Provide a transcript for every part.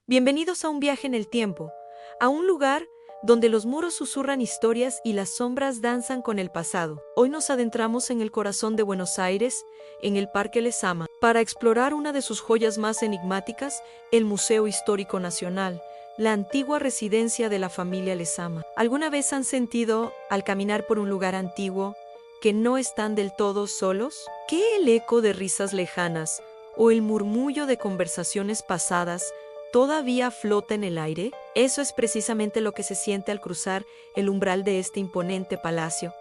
Bienvenidos a un viaje en el tiempo, a un lugar donde los muros susurran historias y las sombras danzan con el pasado. Hoy nos adentramos en el corazón de Buenos Aires, en el Parque Lezama, para explorar una de sus joyas más enigmáticas, el Museo Histórico Nacional, la antigua residencia de la familia Lezama. ¿Alguna vez han sentido, al caminar por un lugar antiguo, que no están del todo solos? ¿Que el eco de risas lejanas o el murmullo de conversaciones pasadas todavía flota en el aire? Eso es precisamente lo que se siente al cruzar el umbral de este imponente palacio.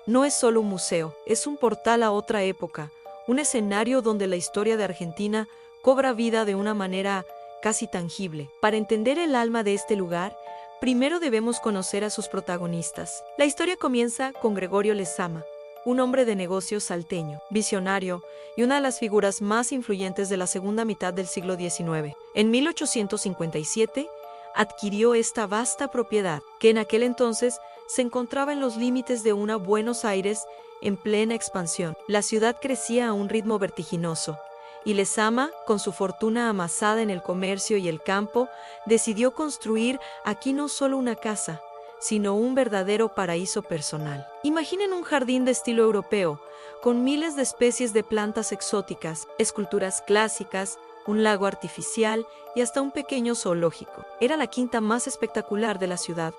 No es solo un museo, es un portal a otra época, un escenario donde la historia de Argentina cobra vida de una manera casi tangible. Para entender el alma de este lugar, primero debemos conocer a sus protagonistas. La historia comienza con Gregorio Lezama, un hombre de negocios salteño, visionario y una de las figuras más influyentes de la segunda mitad del siglo XIX. En 1857, adquirió esta vasta propiedad, que en aquel entonces se encontraba en los límites de una Buenos Aires en plena expansión. La ciudad crecía a un ritmo vertiginoso, y Lezama, con su fortuna amasada en el comercio y el campo, decidió construir aquí no solo una casa, sino un verdadero paraíso personal. Imaginen un jardín de estilo europeo, con miles de especies de plantas exóticas, esculturas clásicas, un lago artificial y hasta un pequeño zoológico. Era la quinta más espectacular de la ciudad,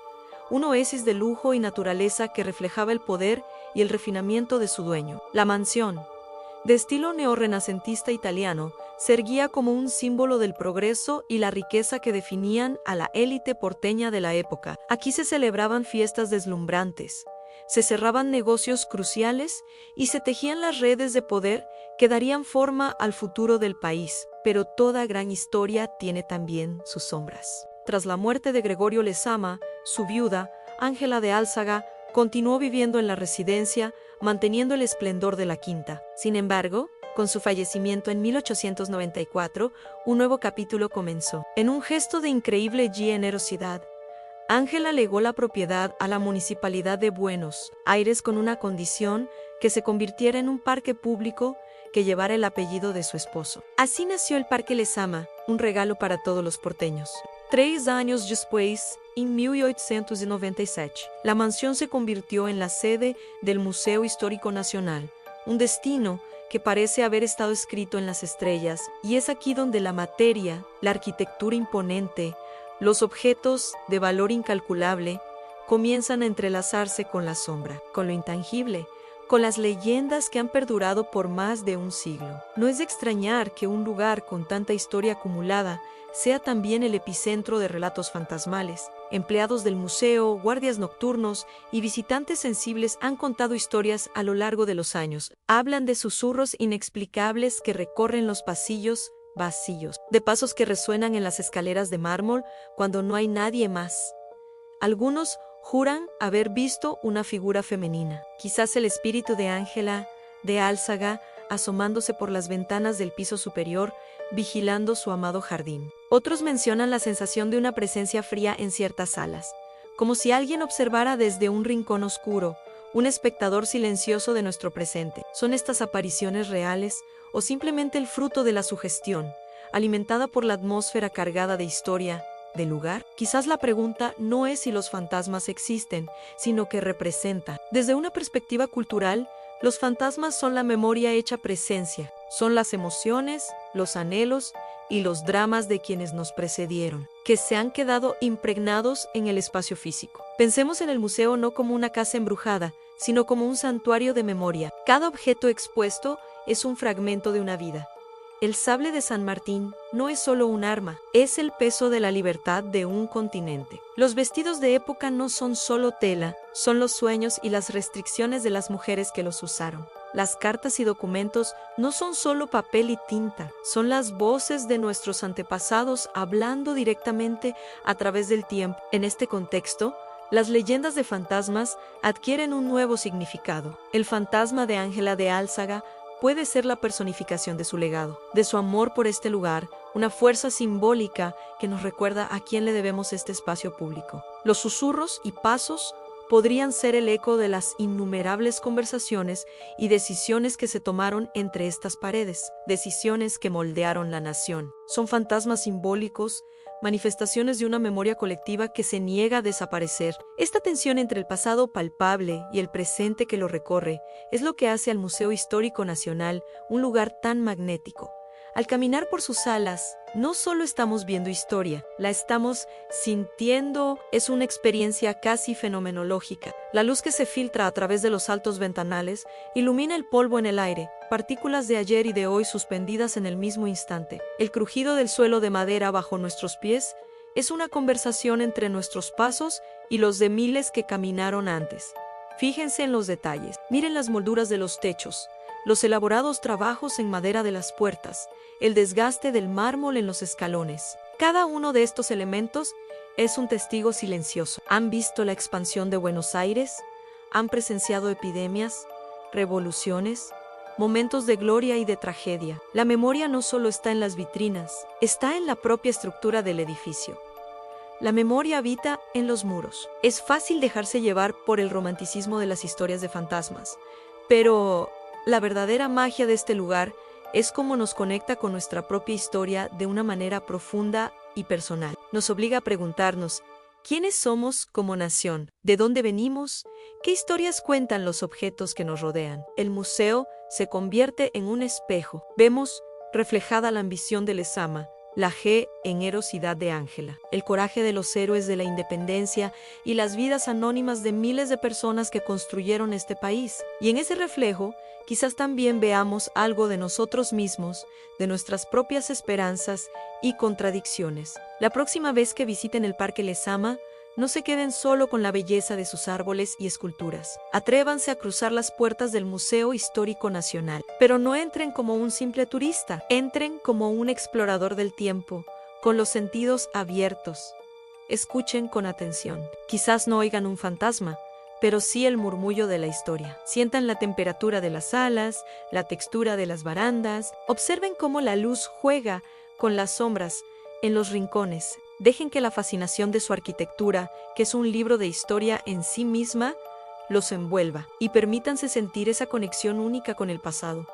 un oasis de lujo y naturaleza que reflejaba el poder y el refinamiento de su dueño. La mansión, de estilo neorrenacentista italiano, se erguía como un símbolo del progreso y la riqueza que definían a la élite porteña de la época. Aquí se celebraban fiestas deslumbrantes, se cerraban negocios cruciales y se tejían las redes de poder que darían forma al futuro del país. Pero toda gran historia tiene también sus sombras. Tras la muerte de Gregorio Lezama, su viuda, Ángela de Álzaga, continuó viviendo en la residencia, manteniendo el esplendor de la quinta. Sin embargo, con su fallecimiento en 1894, un nuevo capítulo comenzó. En un gesto de increíble generosidad, Ángela legó la propiedad a la Municipalidad de Buenos Aires con una condición: que se convirtiera en un parque público que llevara el apellido de su esposo. Así nació el Parque Lezama, un regalo para todos los porteños. 3 años después, en 1897, la mansión se convirtió en la sede del Museo Histórico Nacional, un destino que parece haber estado escrito en las estrellas, y es aquí donde la materia, la arquitectura imponente, los objetos de valor incalculable comienzan a entrelazarse con la sombra, con lo intangible, con las leyendas que han perdurado por más de un siglo. No es de extrañar que un lugar con tanta historia acumulada sea también el epicentro de relatos fantasmales. Empleados del museo, guardias nocturnos y visitantes sensibles han contado historias a lo largo de los años. Hablan de susurros inexplicables que recorren los pasillos vacíos, de pasos que resuenan en las escaleras de mármol cuando no hay nadie más. Algunos juran haber visto una figura femenina, quizás el espíritu de Ángela de Álzaga, asomándose por las ventanas del piso superior, vigilando su amado jardín. Otros mencionan la sensación de una presencia fría en ciertas salas, como si alguien observara desde un rincón oscuro, un espectador silencioso de nuestro presente. ¿Son estas apariciones reales o simplemente el fruto de la sugestión, alimentada por la atmósfera cargada de historia del lugar? Quizás la pregunta no es si los fantasmas existen, sino qué representan. Desde una perspectiva cultural, los fantasmas son la memoria hecha presencia, son las emociones, los anhelos y los dramas de quienes nos precedieron, que se han quedado impregnados en el espacio físico. Pensemos en el museo no como una casa embrujada, sino como un santuario de memoria. Cada objeto expuesto es un fragmento de una vida. El sable de San Martín no es solo un arma, es el peso de la libertad de un continente. Los vestidos de época no son solo tela, son los sueños y las restricciones de las mujeres que los usaron. Las cartas y documentos no son solo papel y tinta, son las voces de nuestros antepasados hablando directamente a través del tiempo. En este contexto, las leyendas de fantasmas adquieren un nuevo significado. El fantasma de Ángela de Álzaga puede ser la personificación de su legado, de su amor por este lugar, una fuerza simbólica que nos recuerda a quién le debemos este espacio público. Los susurros y pasos podrían ser el eco de las innumerables conversaciones y decisiones que se tomaron entre estas paredes, decisiones que moldearon la nación. Son fantasmas simbólicos, manifestaciones de una memoria colectiva que se niega a desaparecer. Esta tensión entre el pasado palpable y el presente que lo recorre es lo que hace al Museo Histórico Nacional un lugar tan magnético. Al caminar por sus salas, no solo estamos viendo historia, la estamos sintiendo, es una experiencia casi fenomenológica. La luz que se filtra a través de los altos ventanales ilumina el polvo en el aire, partículas de ayer y de hoy suspendidas en el mismo instante. El crujido del suelo de madera bajo nuestros pies es una conversación entre nuestros pasos y los de miles que caminaron antes. Fíjense en los detalles, miren las molduras de los techos, los elaborados trabajos en madera de las puertas, el desgaste del mármol en los escalones. Cada uno de estos elementos es un testigo silencioso. ¿Han visto la expansión de Buenos Aires? ¿Han presenciado epidemias, revoluciones, momentos de gloria y de tragedia? La memoria no solo está en las vitrinas, está en la propia estructura del edificio. La memoria habita en los muros. Es fácil dejarse llevar por el romanticismo de las historias de fantasmas, pero la verdadera magia de este lugar es cómo nos conecta con nuestra propia historia de una manera profunda y personal. Nos obliga a preguntarnos, ¿quiénes somos como nación? ¿De dónde venimos? ¿Qué historias cuentan los objetos que nos rodean? El museo se convierte en un espejo. Vemos reflejada la ambición de Lezama, la generosidad de Ángela, el coraje de los héroes de la independencia y las vidas anónimas de miles de personas que construyeron este país. Y en ese reflejo, quizás también veamos algo de nosotros mismos, de nuestras propias esperanzas y contradicciones. La próxima vez que visiten el Parque Lezama, no se queden solo con la belleza de sus árboles y esculturas. Atrévanse a cruzar las puertas del Museo Histórico Nacional. Pero no entren como un simple turista, entren como un explorador del tiempo, con los sentidos abiertos. Escuchen con atención. Quizás no oigan un fantasma, pero sí el murmullo de la historia. Sientan la temperatura de las salas, la textura de las barandas. Observen cómo la luz juega con las sombras en los rincones. Dejen que la fascinación de su arquitectura, que es un libro de historia en sí misma, los envuelva y permítanse sentir esa conexión única con el pasado.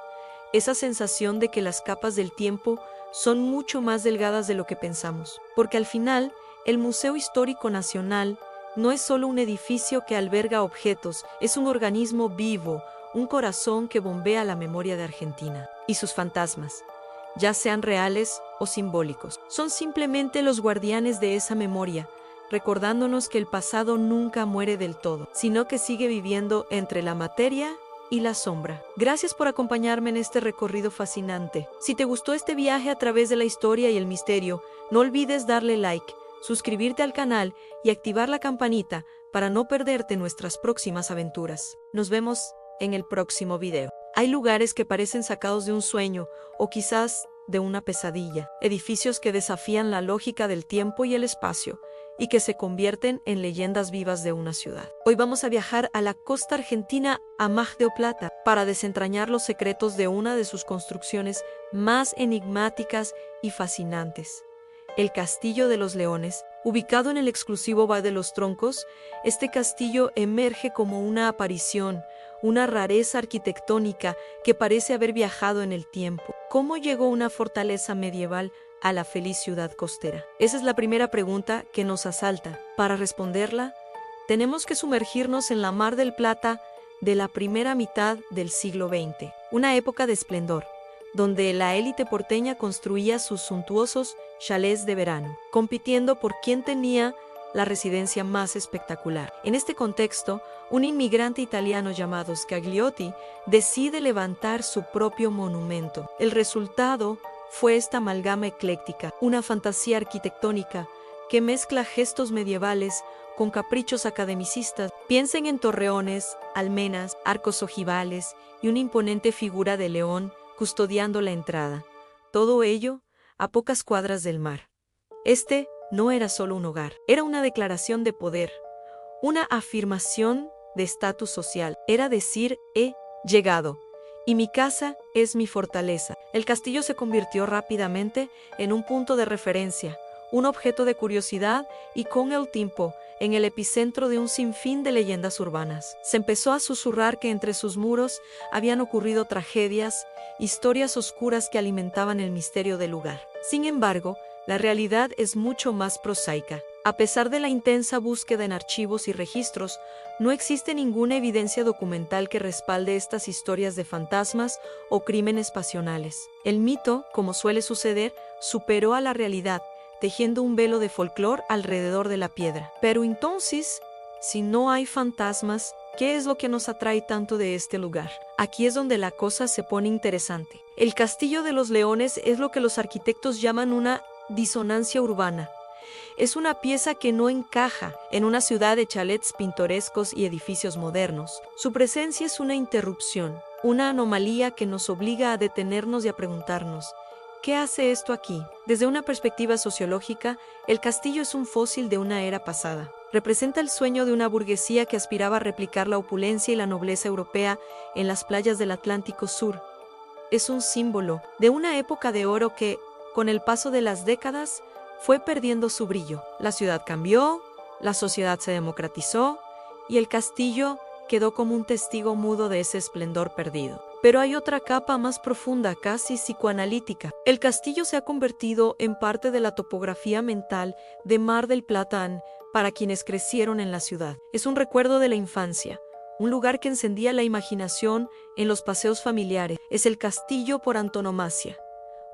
Esa sensación de que las capas del tiempo son mucho más delgadas de lo que pensamos. Porque al final, el Museo Histórico Nacional no es solo un edificio que alberga objetos, es un organismo vivo, un corazón que bombea la memoria de Argentina. Y sus fantasmas, ya sean reales o simbólicos, son simplemente los guardianes de esa memoria, recordándonos que el pasado nunca muere del todo, sino que sigue viviendo entre la materia y la sombra. Gracias por acompañarme en este recorrido fascinante. Si te gustó este viaje a través de la historia y el misterio, no olvides darle like, suscribirte al canal y activar la campanita para no perderte nuestras próximas aventuras. Nos vemos en el próximo video. Hay lugares que parecen sacados de un sueño o quizás de una pesadilla, edificios que desafían la lógica del tiempo y el espacio y que se convierten en leyendas vivas de una ciudad. Hoy vamos a viajar a la costa argentina, a Mar del Plata, para desentrañar los secretos de una de sus construcciones más enigmáticas y fascinantes. El Castillo de los Leones, ubicado en el exclusivo Valle de los Troncos, este castillo emerge como una aparición, una rareza arquitectónica que parece haber viajado en el tiempo. ¿Cómo llegó una fortaleza medieval a la feliz ciudad costera? Esa es la primera pregunta que nos asalta. Para responderla, tenemos que sumergirnos en la Mar del Plata de la primera mitad del siglo XX, una época de esplendor, donde la élite porteña construía sus suntuosos chalés de verano, compitiendo por quién tenía la residencia más espectacular. En este contexto, un inmigrante italiano llamado Scagliotti decide levantar su propio monumento. El resultado fue esta amalgama ecléctica, una fantasía arquitectónica que mezcla gestos medievales con caprichos academicistas. Piensen en torreones, almenas, arcos ojivales y una imponente figura de león custodiando la entrada. Todo ello a pocas cuadras del mar. Este no era solo un hogar, era una declaración de poder, una afirmación de estatus social. Era decir, he llegado, y mi casa es mi fortaleza. El castillo se convirtió rápidamente en un punto de referencia, un objeto de curiosidad y con el tiempo en el epicentro de un sinfín de leyendas urbanas. Se empezó a susurrar que entre sus muros habían ocurrido tragedias, historias oscuras que alimentaban el misterio del lugar. Sin embargo, La realidad es mucho más prosaica. A pesar de la intensa búsqueda en archivos y registros, no existe ninguna evidencia documental que respalde estas historias de fantasmas o crímenes pasionales. El mito, como suele suceder, superó a la realidad, tejiendo un velo de folclore alrededor de la piedra. Pero entonces, si no hay fantasmas, ¿qué es lo que nos atrae tanto de este lugar? Aquí es donde la cosa se pone interesante. El Castillo de los Leones es lo que los arquitectos llaman una disonancia urbana. Es una pieza que no encaja en una ciudad de chalets pintorescos y edificios modernos. Su presencia es una interrupción, una anomalía que nos obliga a detenernos y a preguntarnos, ¿qué hace esto aquí? Desde una perspectiva sociológica, el castillo es un fósil de una era pasada. Representa el sueño de una burguesía que aspiraba a replicar la opulencia y la nobleza europea en las playas del Atlántico Sur. Es un símbolo de una época de oro que, con el paso de las décadas, fue perdiendo su brillo. La ciudad cambió, la sociedad se democratizó y el castillo quedó como un testigo mudo de ese esplendor perdido. Pero hay otra capa más profunda, casi psicoanalítica. El castillo se ha convertido en parte de la topografía mental de Mar del Plata para quienes crecieron en la ciudad. Es un recuerdo de la infancia, un lugar que encendía la imaginación en los paseos familiares. Es el castillo por antonomasia.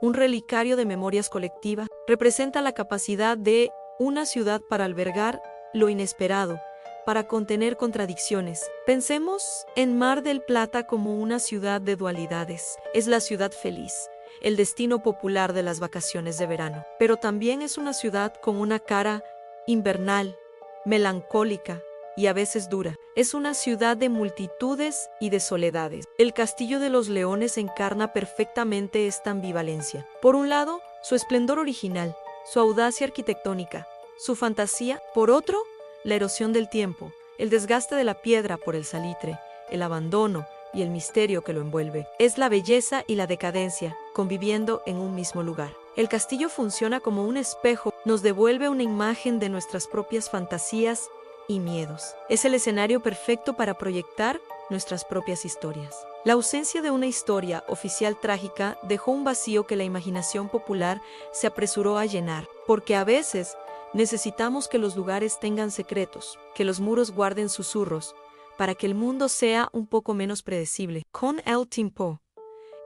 Un relicario de memorias colectivas, representa la capacidad de una ciudad para albergar lo inesperado, para contener contradicciones. Pensemos en Mar del Plata como una ciudad de dualidades. Es la ciudad feliz, el destino popular de las vacaciones de verano, pero también es una ciudad con una cara invernal, melancólica y a veces dura. Es una ciudad de multitudes y de soledades. El Castillo de los Leones encarna perfectamente esta ambivalencia. Por un lado, su esplendor original, su audacia arquitectónica, su fantasía. Por otro, la erosión del tiempo, el desgaste de la piedra por el salitre, el abandono y el misterio que lo envuelve. Es la belleza y la decadencia conviviendo en un mismo lugar. El castillo funciona como un espejo, nos devuelve una imagen de nuestras propias fantasías y miedos. Es el escenario perfecto para proyectar nuestras propias historias. La ausencia de una historia oficial trágica dejó un vacío que la imaginación popular se apresuró a llenar, porque a veces necesitamos que los lugares tengan secretos, que los muros guarden susurros, para que el mundo sea un poco menos predecible. Con el tiempo,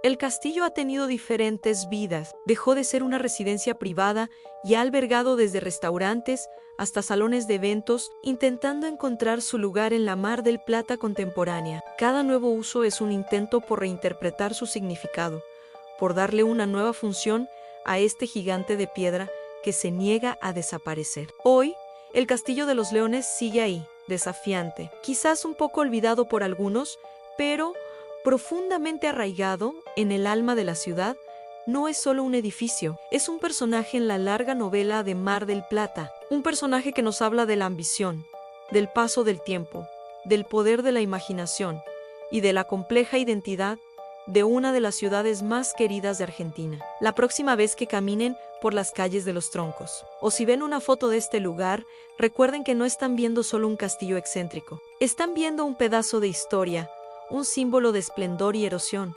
el castillo ha tenido diferentes vidas. Dejó de ser una residencia privada y ha albergado desde restaurantes hasta salones de eventos, intentando encontrar su lugar en la Mar del Plata contemporánea. Cada nuevo uso es un intento por reinterpretar su significado, por darle una nueva función a este gigante de piedra que se niega a desaparecer. Hoy, el Castillo de los Leones sigue ahí, desafiante, quizás un poco olvidado por algunos, pero profundamente arraigado en el alma de la ciudad. No es solo un edificio, es un personaje en la larga novela de Mar del Plata, un personaje que nos habla de la ambición, del paso del tiempo, del poder de la imaginación y de la compleja identidad de una de las ciudades más queridas de Argentina. La próxima vez que caminen por las calles de Los Troncos, o si ven una foto de este lugar, recuerden que no están viendo solo un castillo excéntrico, están viendo un pedazo de historia, un símbolo de esplendor y erosión,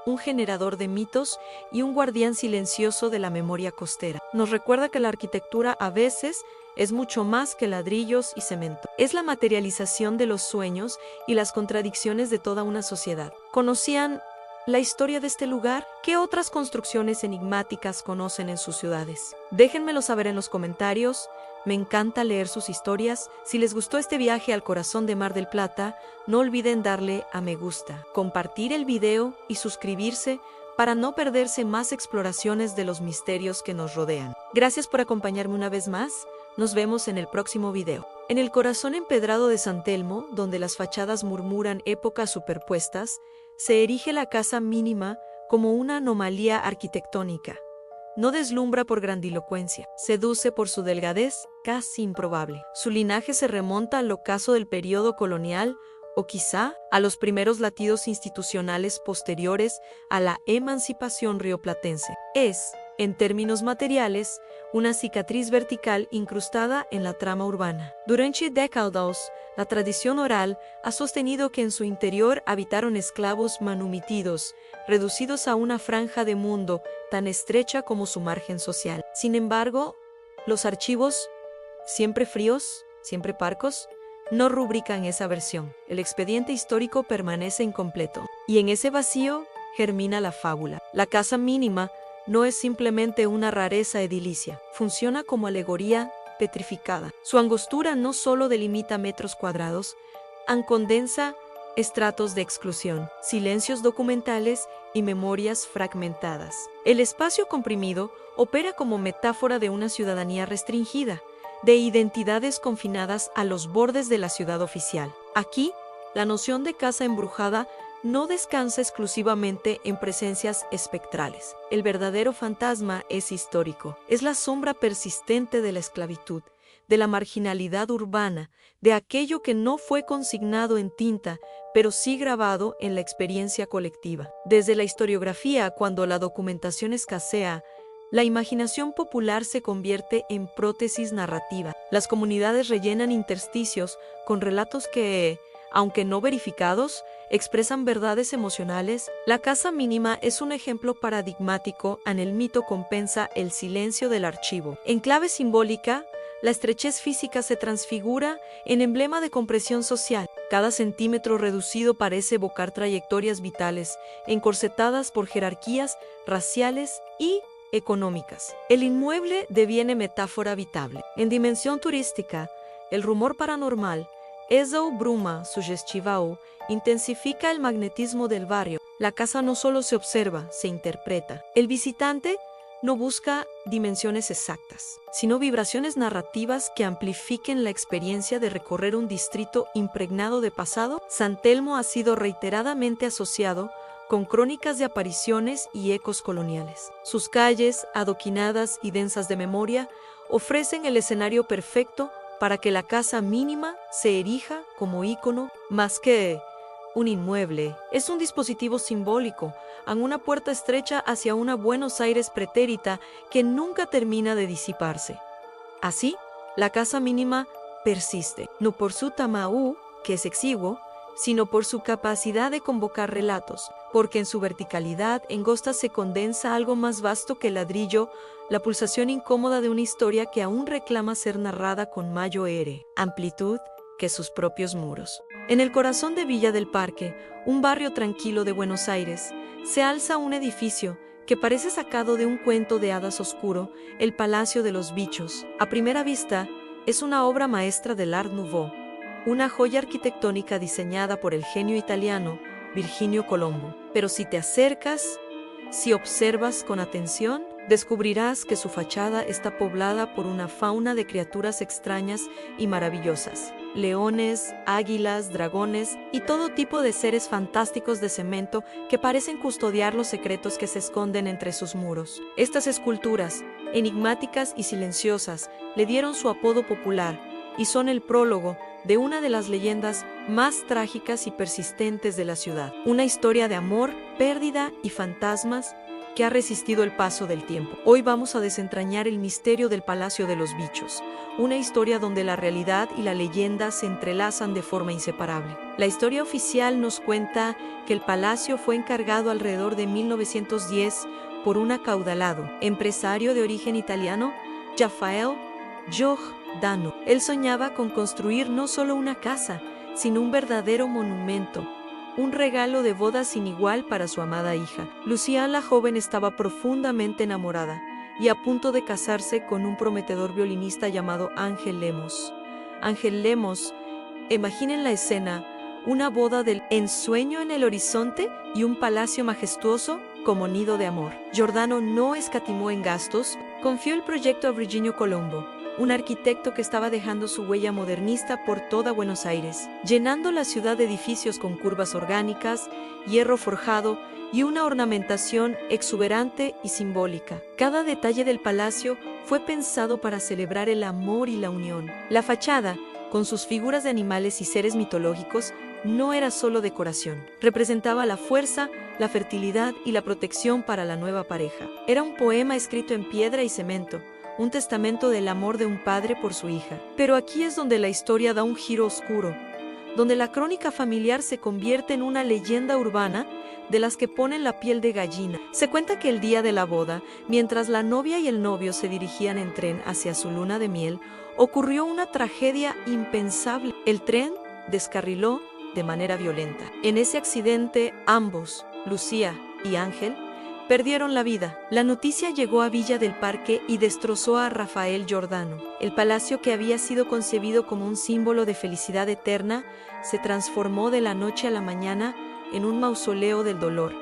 un generador de mitos y un guardián silencioso de la memoria costera. Nos recuerda que la arquitectura a veces es mucho más que ladrillos y cemento. Es la materialización de los sueños y las contradicciones de toda una sociedad. ¿Conocían la historia de este lugar? ¿Qué otras construcciones enigmáticas conocen en sus ciudades? Déjenmelo saber en los comentarios. Me encanta leer sus historias. Si les gustó este viaje al corazón de Mar del Plata, no olviden darle a me gusta, compartir el video y suscribirse para no perderse más exploraciones de los misterios que nos rodean. Gracias por acompañarme una vez más. Nos vemos en el próximo video. En el corazón empedrado de San Telmo, donde las fachadas murmuran épocas superpuestas, se erige la casa mínima como una anomalía arquitectónica. No deslumbra por grandilocuencia, seduce por su delgadez casi improbable. Su linaje se remonta al ocaso del periodo colonial o quizá a los primeros latidos institucionales posteriores a la emancipación rioplatense. Es, en términos materiales, una cicatriz vertical incrustada en la trama urbana. Durante décadas, la tradición oral ha sostenido que en su interior habitaron esclavos manumitidos, reducidos a una franja de mundo tan estrecha como su margen social. Sin embargo, los archivos, siempre fríos, siempre parcos, no rubrican esa versión. El expediente histórico permanece incompleto. Y en ese vacío germina la fábula. La casa mínima no es simplemente una rareza edilicia. Funciona como alegoría petrificada. Su angostura no solo delimita metros cuadrados, condensa estratos de exclusión, silencios documentales y memorias fragmentadas. El espacio comprimido opera como metáfora de una ciudadanía restringida, de identidades confinadas a los bordes de la ciudad oficial. Aquí, la noción de casa embrujada no descansa exclusivamente en presencias espectrales. El verdadero fantasma es histórico, es la sombra persistente de la esclavitud, de la marginalidad urbana, de aquello que no fue consignado en tinta, pero sí grabado en la experiencia colectiva. Desde la historiografía, cuando la documentación escasea, la imaginación popular se convierte en prótesis narrativa. Las comunidades rellenan intersticios con relatos que, aunque no verificados, expresan verdades emocionales. La casa mínima es un ejemplo paradigmático. En el mito compensa el silencio del archivo. En clave simbólica, la estrechez física se transfigura en emblema de compresión social. Cada centímetro reducido parece evocar trayectorias vitales, encorsetadas por jerarquías raciales y económicas. El inmueble deviene metáfora habitable. En dimensión turística, el rumor paranormal, Eso bruma sugestivao, intensifica el magnetismo del barrio. La casa no solo se observa, se interpreta. El visitante no busca dimensiones exactas, sino vibraciones narrativas que amplifiquen la experiencia de recorrer un distrito impregnado de pasado. San Telmo ha sido reiteradamente asociado con crónicas de apariciones y ecos coloniales. Sus calles, adoquinadas y densas de memoria, ofrecen el escenario perfecto para que la casa mínima se erija como ícono más que un inmueble. Es un dispositivo simbólico, en una puerta estrecha hacia una Buenos Aires pretérita que nunca termina de disiparse. Así, la casa mínima persiste, no por su tamaño, que es exiguo, sino por su capacidad de convocar relatos, porque en su verticalidad angosta se condensa algo más vasto que el ladrillo, la pulsación incómoda de una historia que aún reclama ser narrada con mayor amplitud que sus propios muros. En el corazón de Villa del Parque, un barrio tranquilo de Buenos Aires, se alza un edificio que parece sacado de un cuento de hadas oscuro, el Palacio de los Bichos. A primera vista, es una obra maestra del Art Nouveau, una joya arquitectónica diseñada por el genio italiano Virginio Colombo. Pero si te acercas, si observas con atención, descubrirás que su fachada está poblada por una fauna de criaturas extrañas y maravillosas. Leones, águilas, dragones y todo tipo de seres fantásticos de cemento que parecen custodiar los secretos que se esconden entre sus muros. Estas esculturas, enigmáticas y silenciosas, le dieron su apodo popular y son el prólogo de una de las leyendas más trágicas y persistentes de la ciudad. Una historia de amor, pérdida y fantasmas que ha resistido el paso del tiempo. Hoy vamos a desentrañar el misterio del Palacio de los Bichos, una historia donde la realidad y la leyenda se entrelazan de forma inseparable. La historia oficial nos cuenta que el palacio fue encargado alrededor de 1910 por un acaudalado empresario de origen italiano, Raffaele Giordano. Él soñaba con construir no solo una casa, sino un verdadero monumento, un regalo de boda sin igual para su amada hija. Lucía, la joven, estaba profundamente enamorada y a punto de casarse con un prometedor violinista llamado Ángel Lemos. Ángel Lemos, imaginen la escena, una boda del ensueño en el horizonte y un palacio majestuoso como nido de amor. Giordano no escatimó en gastos, confió el proyecto a Virginio Colombo, un arquitecto que estaba dejando su huella modernista por toda Buenos Aires, llenando la ciudad de edificios con curvas orgánicas, hierro forjado y una ornamentación exuberante y simbólica. Cada detalle del palacio fue pensado para celebrar el amor y la unión. La fachada, con sus figuras de animales y seres mitológicos, no era solo decoración. Representaba la fuerza, la fertilidad y la protección para la nueva pareja. Era un poema escrito en piedra y cemento, un testamento del amor de un padre por su hija. Pero aquí es donde la historia da un giro oscuro. donde la crónica familiar se convierte en una leyenda urbana de las que ponen la piel de gallina. Se cuenta que el día de la boda, mientras la novia y el novio se dirigían en tren hacia su luna de miel, ocurrió una tragedia impensable. El tren descarriló de manera violenta. En ese accidente, ambos, Lucía y Ángel, perdieron la vida. La noticia llegó a Villa del Parque y destrozó a Rafael Giordano. El palacio, que había sido concebido como un símbolo de felicidad eterna, se transformó de la noche a la mañana en un mausoleo del dolor,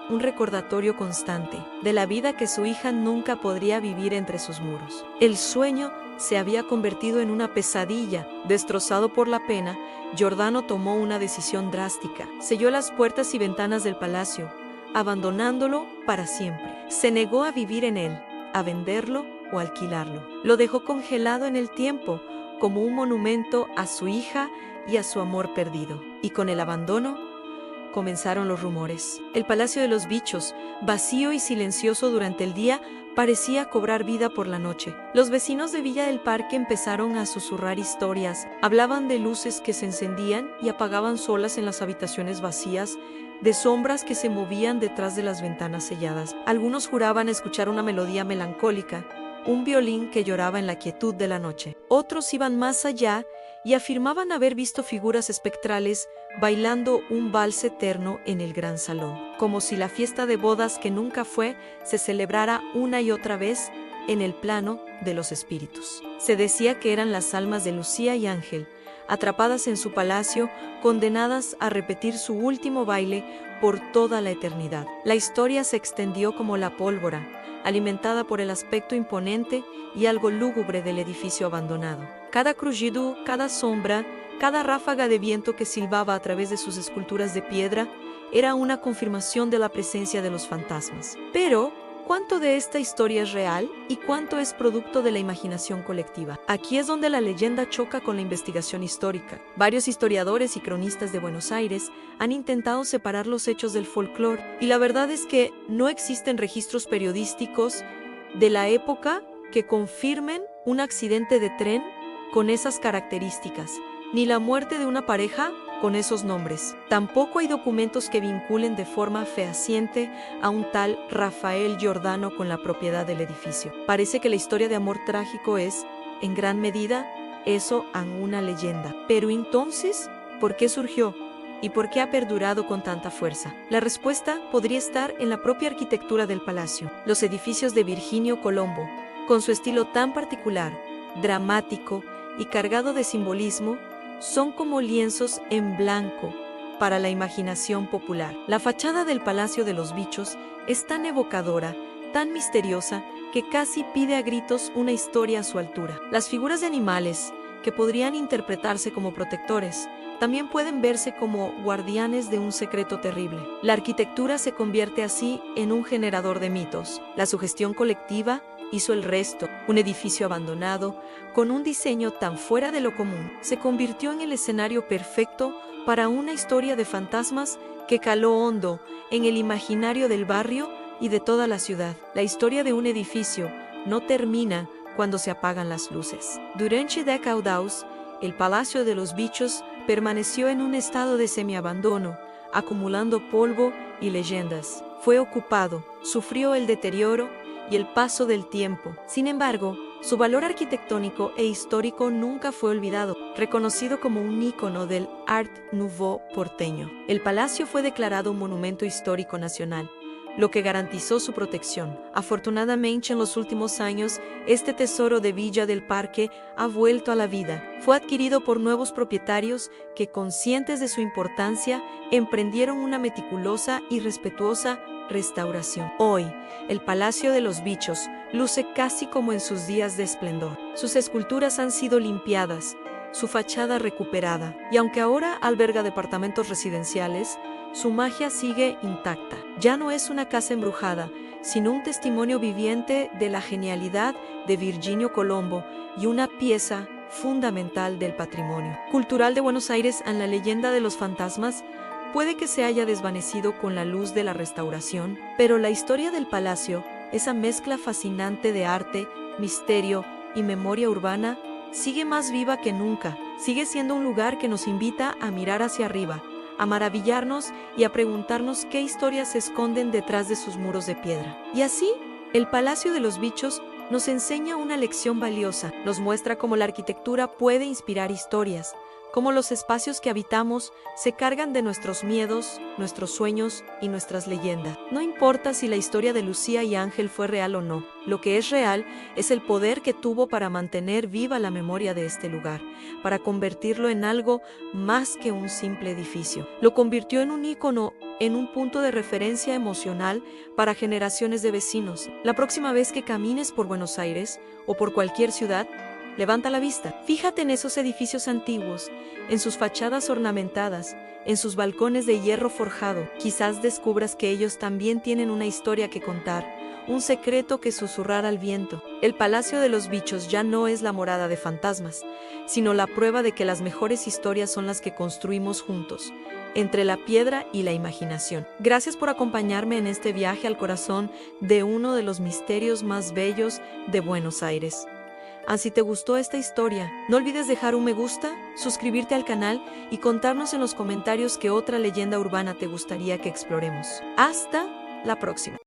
un recordatorio constante de la vida que su hija nunca podría vivir entre sus muros. El sueño se había convertido en una pesadilla. Destrozado por la pena, Giordano tomó una decisión drástica. Selló las puertas y ventanas del palacio, abandonándolo para siempre. Se negó a vivir en él, a venderlo o alquilarlo. Lo dejó congelado en el tiempo, como un monumento a su hija y a su amor perdido. Y con el abandono comenzaron los rumores. El Palacio de los Bichos, vacío y silencioso durante el día, parecía cobrar vida por la noche. Los vecinos de Villa del Parque empezaron a susurrar historias. Hablaban de luces que se encendían y apagaban solas en las habitaciones vacías, de sombras que se movían detrás de las ventanas selladas. Algunos juraban escuchar una melodía melancólica, un violín que lloraba en la quietud de la noche. Otros iban más allá y afirmaban haber visto figuras espectrales bailando un vals eterno en el gran salón, como si la fiesta de bodas que nunca fue se celebrara una y otra vez en el plano de los espíritus. Se decía que eran las almas de Lucía y Ángel, atrapadas en su palacio, condenadas a repetir su último baile por toda la eternidad. La historia se extendió como la pólvora, alimentada por el aspecto imponente y algo lúgubre del edificio abandonado. Cada crujido, cada sombra, cada ráfaga de viento que silbaba a través de sus esculturas de piedra era una confirmación de la presencia de los fantasmas. Pero, ¿cuánto de esta historia es real y cuánto es producto de la imaginación colectiva? Aquí es donde la leyenda choca con la investigación histórica. Varios historiadores y cronistas de Buenos Aires han intentado separar los hechos del folclore, y la verdad es que no existen registros periodísticos de la época que confirmen un accidente de tren con esas características, ni la muerte de una pareja con esos nombres. Tampoco hay documentos que vinculen de forma fehaciente a un tal Rafael Giordano con la propiedad del edificio. Parece que la historia de amor trágico es, en gran medida, eso, aún una leyenda. Pero entonces, ¿por qué surgió? ¿Y por qué ha perdurado con tanta fuerza? La respuesta podría estar en la propia arquitectura del palacio. Los edificios de Virginio Colombo, con su estilo tan particular, dramático y cargado de simbolismo, son como lienzos en blanco para la imaginación popular. La fachada del Palacio de los Bichos es tan evocadora, tan misteriosa, que casi pide a gritos una historia a su altura. Las figuras de animales, que podrían interpretarse como protectores, también pueden verse como guardianes de un secreto terrible. La arquitectura se convierte así en un generador de mitos. La sugestión colectiva hizo el resto. Un edificio abandonado, con un diseño tan fuera de lo común, se convirtió en el escenario perfecto para una historia de fantasmas que caló hondo en el imaginario del barrio y de toda la ciudad. La historia de un edificio no termina cuando se apagan las luces. Durante décadas, el Palacio de los Bichos permaneció en un estado de semiabandono, acumulando polvo y leyendas. Fue ocupado, sufrió el deterioro y el paso del tiempo. Sin embargo, su valor arquitectónico e histórico nunca fue olvidado, reconocido como un ícono del Art Nouveau porteño. El palacio fue declarado un monumento histórico nacional, lo que garantizó su protección. Afortunadamente, en los últimos años, este tesoro de Villa del Parque ha vuelto a la vida. Fue adquirido por nuevos propietarios que, conscientes de su importancia, emprendieron una meticulosa y respetuosa restauración. Hoy, el Palacio de los Bichos luce casi como en sus días de esplendor. Sus esculturas han sido limpiadas, su fachada recuperada, y aunque ahora alberga departamentos residenciales, su magia sigue intacta. Ya no es una casa embrujada, sino un testimonio viviente de la genialidad de Virginio Colombo y una pieza fundamental del patrimonio cultural de Buenos Aires. En la leyenda de los fantasmas puede que se haya desvanecido con la luz de la restauración, pero la historia del palacio, esa mezcla fascinante de arte, misterio y memoria urbana, sigue más viva que nunca. Sigue siendo un lugar que nos invita a mirar hacia arriba, a maravillarnos y a preguntarnos qué historias se esconden detrás de sus muros de piedra. Y así, el Palacio de los Bichos nos enseña una lección valiosa, nos muestra cómo la arquitectura puede inspirar historias, cómo los espacios que habitamos se cargan de nuestros miedos, nuestros sueños y nuestras leyendas. No importa si la historia de Lucía y Ángel fue real o no, lo que es real es el poder que tuvo para mantener viva la memoria de este lugar, para convertirlo en algo más que un simple edificio. Lo convirtió en un ícono, en un punto de referencia emocional para generaciones de vecinos. La próxima vez que camines por Buenos Aires o por cualquier ciudad, levanta la vista. Fíjate en esos edificios antiguos, en sus fachadas ornamentadas, en sus balcones de hierro forjado. Quizás descubras que ellos también tienen una historia que contar, un secreto que susurrar al viento. El Palacio de los Bichos ya no es la morada de fantasmas, sino la prueba de que las mejores historias son las que construimos juntos, entre la piedra y la imaginación. Gracias por acompañarme en este viaje al corazón de uno de los misterios más bellos de Buenos Aires. Si te gustó esta historia, no olvides dejar un me gusta, suscribirte al canal y contarnos en los comentarios qué otra leyenda urbana te gustaría que exploremos. Hasta la próxima.